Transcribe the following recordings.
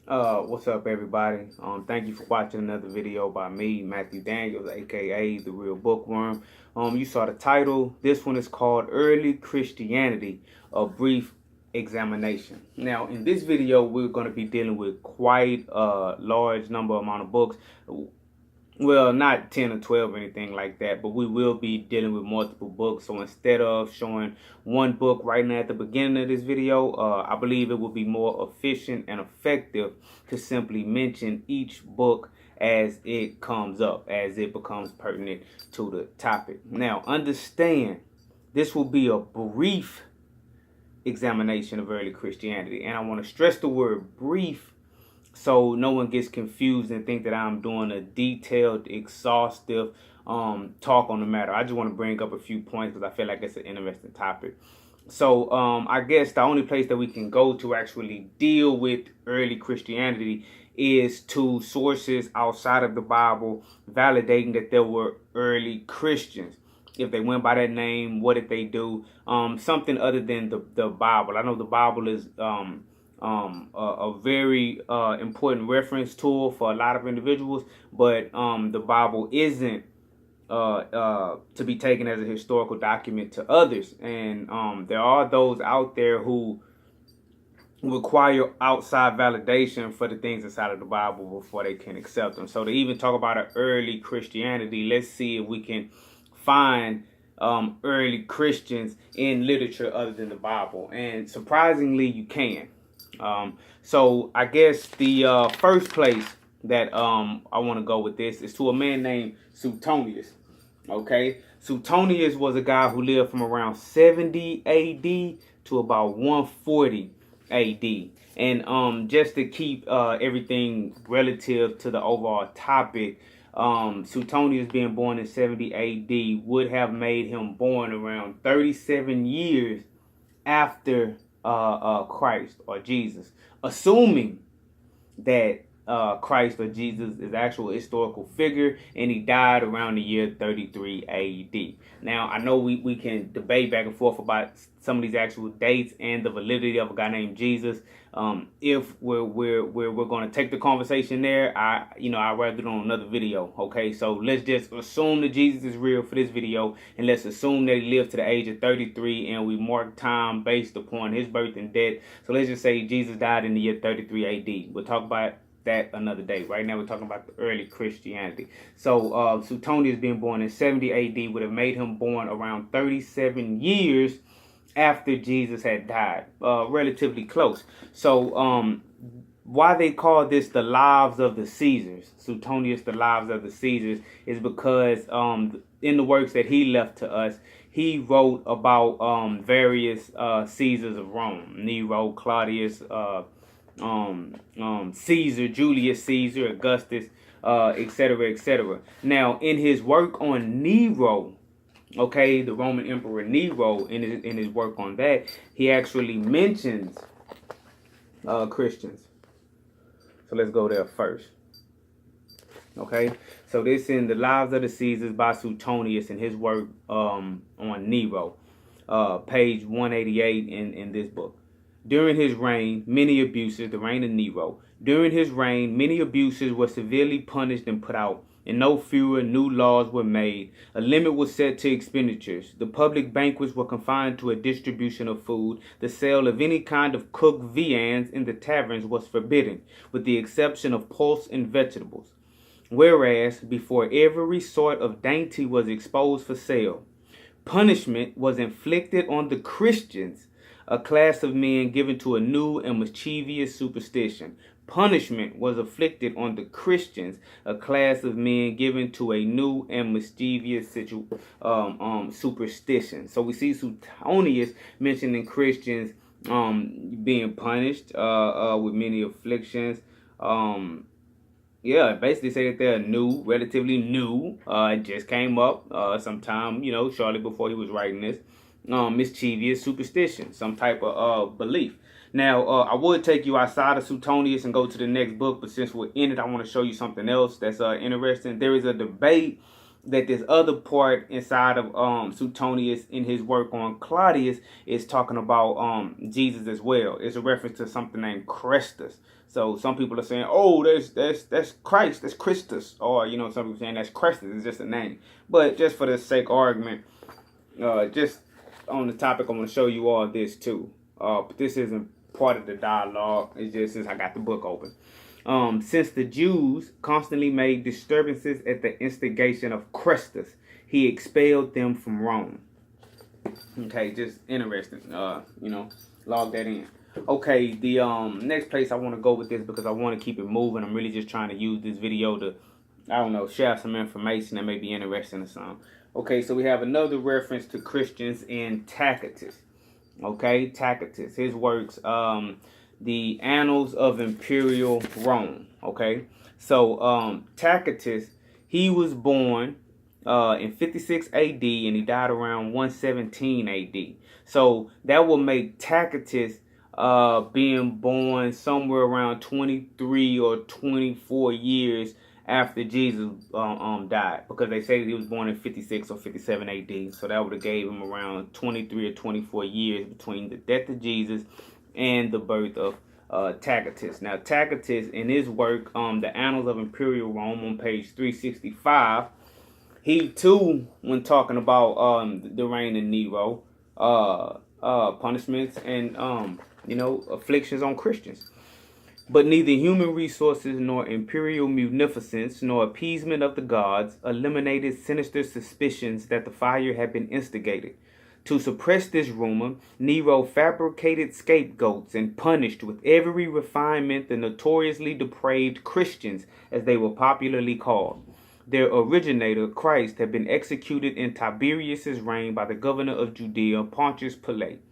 What's up, everybody? Thank you for watching another video by me, Matthew Daniels, aka The Real Bookworm. You saw the title. This one is called Early Christianity, A Brief Examination. Now, in this video, we're going to be dealing with quite a large amount of books. Well, not 10 or 12 or anything like that, but we will be dealing with multiple books. So instead of showing one book right now at the beginning of this video, I believe it would be more efficient and effective to simply mention each book as it comes up, as it becomes pertinent to the topic. Now, understand, this will be a brief examination of early Christianity. And I want to stress the word brief so no one gets confused and think that I'm doing a detailed, exhaustive talk on the matter. I just want to bring up a few points because I feel like it's an interesting topic. So I guess the only place that we can go to actually deal with early Christianity is to sources outside of the Bible validating that there were early Christians. If they went by that name, what did they do? Something other than the Bible. I know the Bible is a very important reference tool for a lot of individuals, but the Bible isn't to be taken as a historical document to others. And there are those out there who require outside validation for the things inside of the Bible before they can accept them. So to even talk about an early Christianity, let's see if we can find early Christians in literature other than the Bible. And surprisingly, you can. So I guess the first place that I want to go with this is to a man named Suetonius. Okay, Suetonius was a guy who lived from around 70 AD to about 140 AD. And just to keep everything relative to the overall topic, Suetonius being born in 70 AD would have made him born around 37 years after Christ or Jesus, assuming that Christ or Jesus is actual historical figure, and he died around the year 33 AD. Now, I know we can debate back and forth about some of these actual dates and the validity of a guy named Jesus. If we're going to take the conversation there, I'd rather do it on another video. Okay, so let's just assume that Jesus is real for this video, and let's assume that he lived to the age of 33, and we mark time based upon his birth and death. So let's just say Jesus died in the year 33 AD. We'll talk about that another day. Right now we're talking about the early Christianity. So Suetonius being born in 70 AD would have made him born around 37 years after Jesus had died. Relatively close. So why they call this the lives of the Caesars, Suetonius, the lives of the Caesars, is because in the works that he left to us, he wrote about various Caesars of Rome: Nero, Claudius, Caesar, Julius Caesar, Augustus, etc., etc. Now, in his work on Nero, okay, the Roman Emperor Nero, in his work on that, he actually mentions Christians. So let's go there first. Okay, so this in the Lives of the Caesars by Suetonius in his work on Nero, page 188 in this book. During his reign, many abuses, the reign of Nero, during his reign, many abuses were severely punished and put out, and no fewer new laws were made. A limit was set to expenditures. The public banquets were confined to a distribution of food. The sale of any kind of cooked viands in the taverns was forbidden, with the exception of pulse and vegetables. Whereas, before every sort of dainty was exposed for sale, punishment was inflicted on the Christians, a class of men given to a new and mischievous superstition. Punishment was inflicted on the Christians, a class of men given to a new and mischievous superstition. So we see Suetonius mentioning Christians being punished with many afflictions. Basically say that they're new, relatively new. It just came up sometime, shortly before he was writing this. Mischievous superstition, some type of belief. Now, I would take you outside of Suetonius and go to the next book, but since we're in it, I want to show you something else that's interesting. There is a debate that this other part inside of Suetonius in his work on Claudius is talking about Jesus as well. It's a reference to something named Christus. So some people are saying, oh, that's Christ, that's Christus, or some people saying that's Christus. It's just a name. But just for the sake of argument, just on the topic, I'm going to show you all this too. But this isn't part of the dialogue. It's just since I got the book open. Since the Jews constantly made disturbances at the instigation of Christus, he expelled them from Rome. Okay, just interesting. Log that in. Okay, the next place I want to go with this because I want to keep it moving. I'm really just trying to use this video to, share some information that may be interesting or something. Okay, so we have another reference to Christians in Tacitus. Okay, Tacitus. His works, the Annals of Imperial Rome. Okay, so Tacitus, he was born in 56 AD and he died around 117 AD. So that will make Tacitus being born somewhere around 23 or 24 years after Jesus died, because they say he was born in 56 or 57 AD. So that would have gave him around 23 or 24 years between the death of Jesus and the birth of Tacitus. Now, Tacitus, in his work, the Annals of Imperial Rome, on page 365, he too, when talking about the reign of Nero, punishments and afflictions on Christians. But neither human resources nor imperial munificence nor appeasement of the gods eliminated sinister suspicions that the fire had been instigated. To suppress this rumor, Nero fabricated scapegoats and punished with every refinement the notoriously depraved Christians, as they were popularly called. Their originator, Christ, had been executed in Tiberius's reign by the governor of Judea, Pontius Pilate.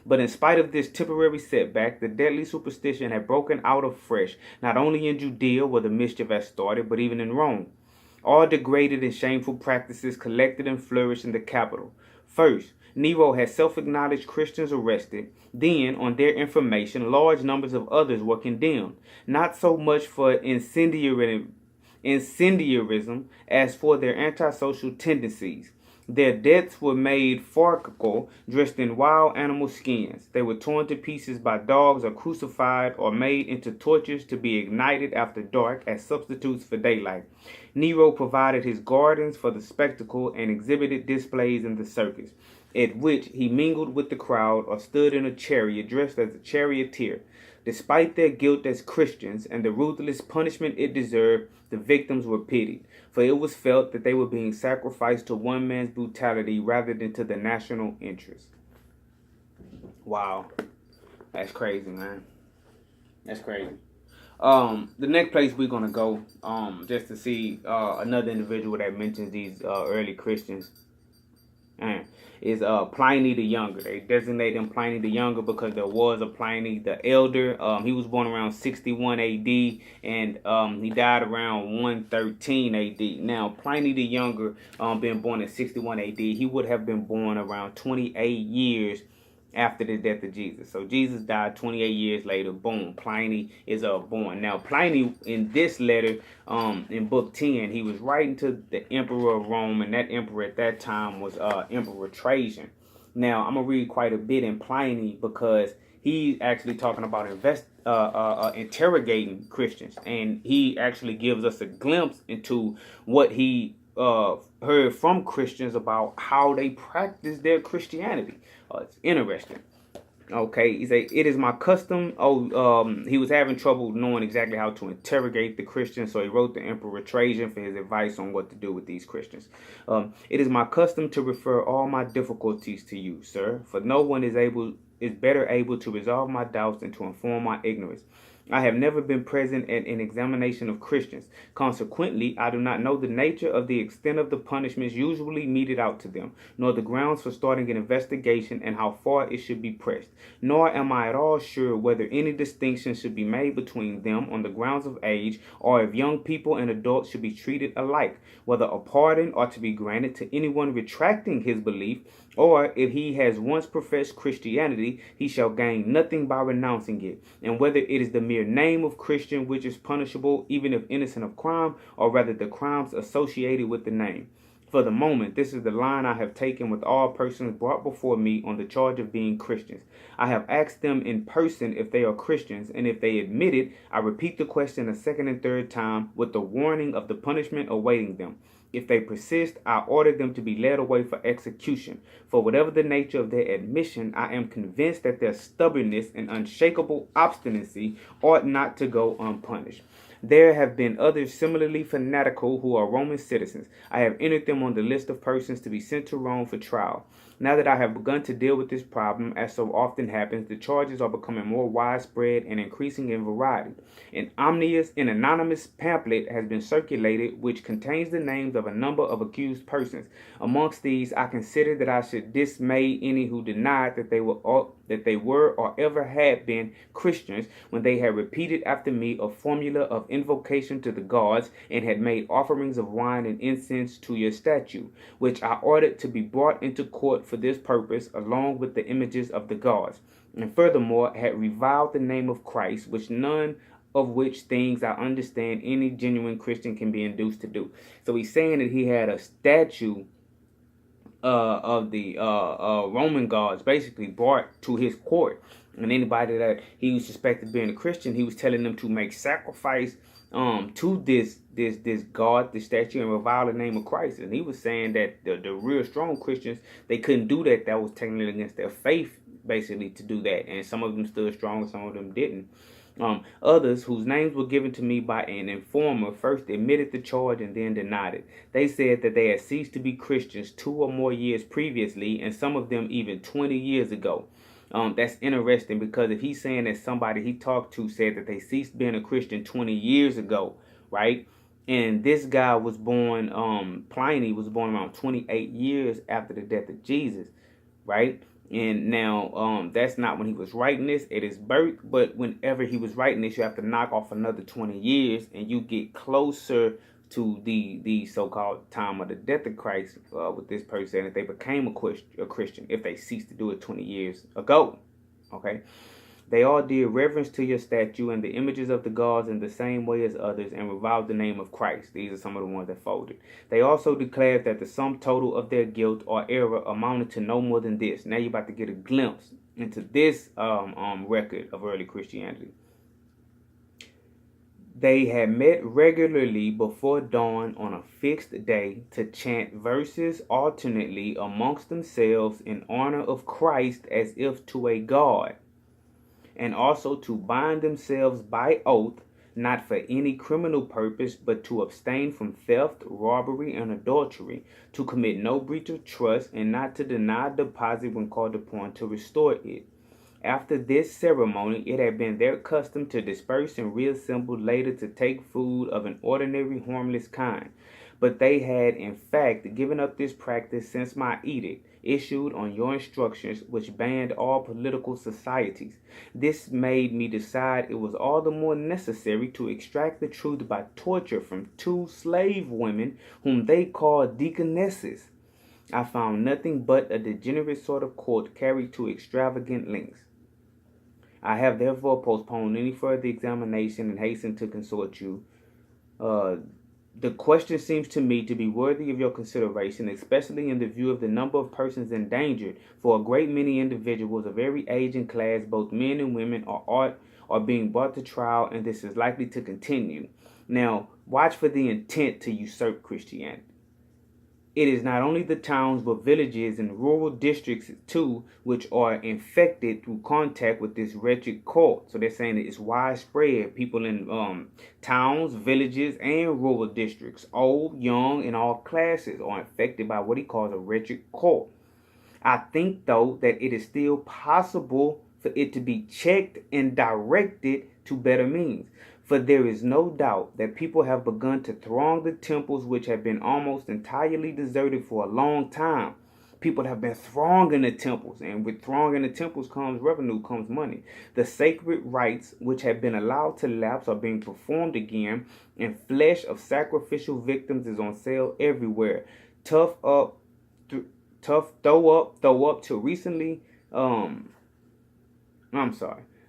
But in spite of this temporary setback, the deadly superstition had broken out afresh, not only in Judea where the mischief had started, but even in Rome. All degraded and shameful practices collected and flourished in the capital. First, Nero had self-acknowledged Christians arrested. Then, on their information, large numbers of others were condemned, not so much for incendiarism as for their antisocial tendencies. Their deaths were made farcical, dressed in wild animal skins. They were torn to pieces by dogs or crucified or made into torches to be ignited after dark as substitutes for daylight. Nero provided his gardens for the spectacle and exhibited displays in the circus, at which he mingled with the crowd or stood in a chariot dressed as a charioteer. Despite their guilt as Christians and the ruthless punishment it deserved, the victims were pitied, for it was felt that they were being sacrificed to one man's brutality rather than to the national interest. Wow. That's crazy, man. That's crazy. The next place we're going to go, just to see another individual that mentions these early Christians, is Pliny the Younger. They designate him Pliny the Younger because there was a Pliny the Elder. He was born around 61 AD and he died around 113 AD. Now, Pliny the Younger, being born in 61 AD, he would have been born around 28 years after the death of Jesus. So Jesus died 28 years later. Boom, Pliny is born. Now, Pliny, in this letter, in book 10, he was writing to the emperor of Rome, and that emperor at that time was Emperor Trajan. Now, I'm gonna read quite a bit in Pliny because he's actually talking about interrogating Christians, and he actually gives us a glimpse into what he heard from Christians about how they practice their Christianity. It's interesting. Okay, he said, it is my custom. He was having trouble knowing exactly how to interrogate the Christians, so he wrote the Emperor Trajan for his advice on what to do with these Christians. It is my custom to refer all my difficulties to you, sir, for no one is better able to resolve my doubts and to inform my ignorance. I have never been present at an examination of Christians. Consequently, I do not know the nature of the extent of the punishments usually meted out to them, nor the grounds for starting an investigation and how far it should be pressed. Nor am I at all sure whether any distinction should be made between them on the grounds of age, or if young people and adults should be treated alike, whether a pardon ought to be granted to anyone retracting his belief, or if he has once professed Christianity, he shall gain nothing by renouncing it, and whether it is the mere name of Christian which is punishable, even if innocent of crime, or rather the crimes associated with the name. For the moment, this is the line I have taken with all persons brought before me on the charge of being Christians. I have asked them in person if they are Christians, and if they admit it, I repeat the question a second and third time with the warning of the punishment awaiting them. If they persist, I order them to be led away for execution. For whatever the nature of their admission, I am convinced that their stubbornness and unshakable obstinacy ought not to go unpunished. There have been others similarly fanatical who are Roman citizens. I have entered them on the list of persons to be sent to Rome for trial. Now that I have begun to deal with this problem, as so often happens, the charges are becoming more widespread and increasing in variety. An anonymous pamphlet has been circulated which contains the names of a number of accused persons. Amongst these, I consider that I should dismay any who denied that they were or ever had been Christians when they had repeated after me a formula of invocation to the gods and had made offerings of wine and incense to your statue, which I ordered to be brought into court for this purpose, along with the images of the gods, and furthermore had reviled the name of Christ, which none of which things I understand any genuine Christian can be induced to do. So he's saying that he had a statue of the Roman gods basically brought to his court, and anybody that he was suspected of being a Christian, he was telling them to make sacrifice to this god, this statue, and revile the name of Christ. And he was saying that the real strong Christians, they couldn't do that. That was technically against their faith, basically, to do that. And some of them stood strong, and some of them didn't. Others, whose names were given to me by an informer, first admitted the charge and then denied it. They said that they had ceased to be Christians 2 or more years previously, and some of them even 20 years ago. That's interesting, because if he's saying that somebody he talked to said that they ceased being a Christian 20 years ago, right? And this guy was born, Pliny was born around 28 years after the death of Jesus, right? And now, that's not when he was writing this at his birth, but whenever he was writing this, you have to knock off another 20 years, and you get closer to the so-called time of the death of Christ with this person, if they became a Christian, if they ceased to do it 20 years ago. Okay? They all did reverence to your statue and the images of the gods in the same way as others, and reviled the name of Christ. These are some of the ones that folded. They also declared that the sum total of their guilt or error amounted to no more than this. Now you're about to get a glimpse into this record of early Christianity. They had met regularly before dawn on a fixed day to chant verses alternately amongst themselves in honor of Christ as if to a god, and also to bind themselves by oath, not for any criminal purpose, but to abstain from theft, robbery, and adultery, to commit no breach of trust, and not to deny a deposit when called upon to restore it. After this ceremony, it had been their custom to disperse and reassemble later to take food of an ordinary harmless kind. But they had, in fact, given up this practice since my edict, issued on your instructions, which banned all political societies. This made me decide it was all the more necessary to extract the truth by torture from 2 slave women whom they called deaconesses. I found nothing but a degenerate sort of cult carried to extravagant lengths. I have therefore postponed any further examination and hastened to consult you. The question seems to me to be worthy of your consideration, especially in the view of the number of persons endangered, for a great many individuals of every age and class, both men and women, are being brought to trial, and this is likely to continue. Now, watch for the intent to usurp Christianity. It is not only the towns, but villages and rural districts too, which are infected through contact with this wretched cult. So they're saying that it's widespread. People in towns, villages, and rural districts, old, young, and all classes, are infected by what he calls a wretched cult. I think, though, that it is still possible for it to be checked and directed to better means. For there is no doubt that people have begun to throng the temples, which have been almost entirely deserted for a long time. People have been thronging the temples, and with thronging the temples comes revenue, comes money. The sacred rites, which have been allowed to lapse, are being performed again, and flesh of sacrificial victims is on sale everywhere.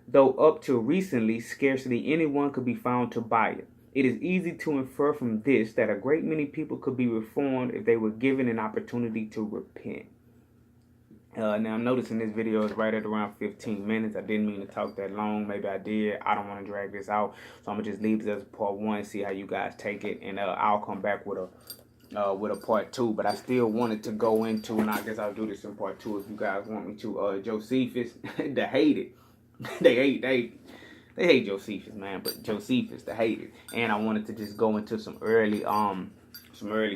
Though up to recently, scarcely anyone could be found to buy it. It is easy to infer from this that a great many people could be reformed if they were given an opportunity to repent. Now I'm noticing this video is right at around 15 minutes. I didn't mean to talk that long. Maybe I did. I don't want to drag this out, so I'm gonna just leave this as part 1, see how you guys take it, and I'll come back with a part 2. But I still wanted to go into, and I guess I'll do this in part 2 if you guys want me to. Josephus, the hated, they hate Josephus, man, but Josephus, the hated, and I wanted to just go into some early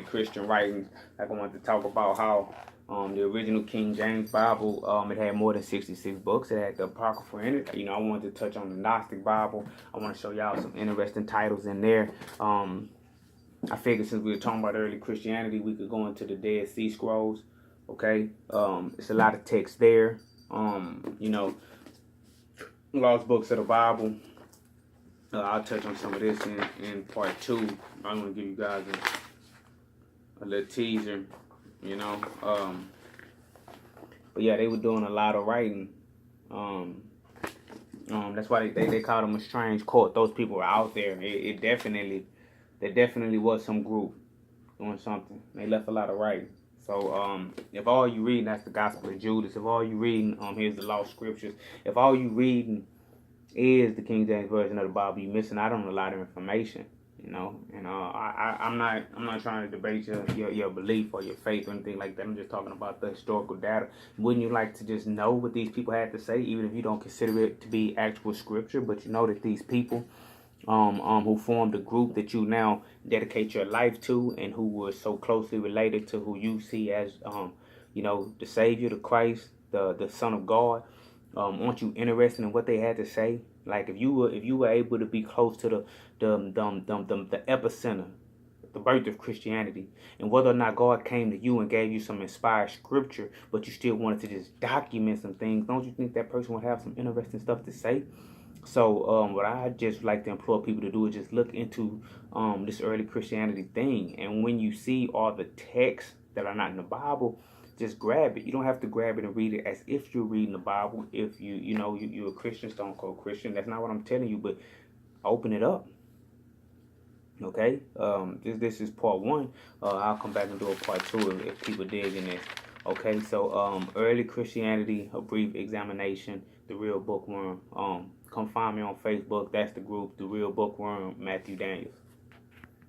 Christian writings. Like I wanted to talk about how the original King James Bible, it had more than 66 books. It had the Apocrypha in it. You know, I wanted to touch on the Gnostic Bible. I want to show y'all some interesting titles in there. I figured since we were talking about early Christianity, we could go into the Dead Sea Scrolls. Okay, it's a lot of text there. You know, lost books of the Bible. I'll touch on some of this in part 2. I'm going to give you guys a little teaser. You know, but yeah, they were doing a lot of writing. That's why they called them a strange court. Those people were out there. There definitely was some group doing something. They left a lot of writing. So if all you reading, that's the Gospel of Judas. If all you reading, here's the Lost Scriptures. If all you reading is the King James Version of the Bible, you're missing out on a lot of information. You know, and I'm not trying to debate your belief or your faith or anything like that. I'm just talking about the historical data. Wouldn't you like to just know what these people had to say, even if you don't consider it to be actual scripture, but you know that these people who formed a group that you now dedicate your life to, and who were so closely related to who you see as you know, the Savior, the Christ, the Son of God, aren't you interested in what they had to say? Like if you were able to be close to the epicenter, the birth of Christianity, and whether or not God came to you and gave you some inspired scripture, but you still wanted to just document some things, don't you think that person would have some interesting stuff to say? So what I just like to implore people to do is just look into this early Christianity thing, and when you see all the texts that are not in the Bible, just grab it. You don't have to grab it and read it as if you're reading the Bible. If you're a Christian, stone cold Christian, that's not what I'm telling you, but open it up. Okay, this is part 1. I'll come back and do a part 2 if people dig in this. Okay, so early Christianity, a brief examination, the Real Bookworm. Come find me on Facebook. That's the group, the Real Bookworm, Matthew Daniels.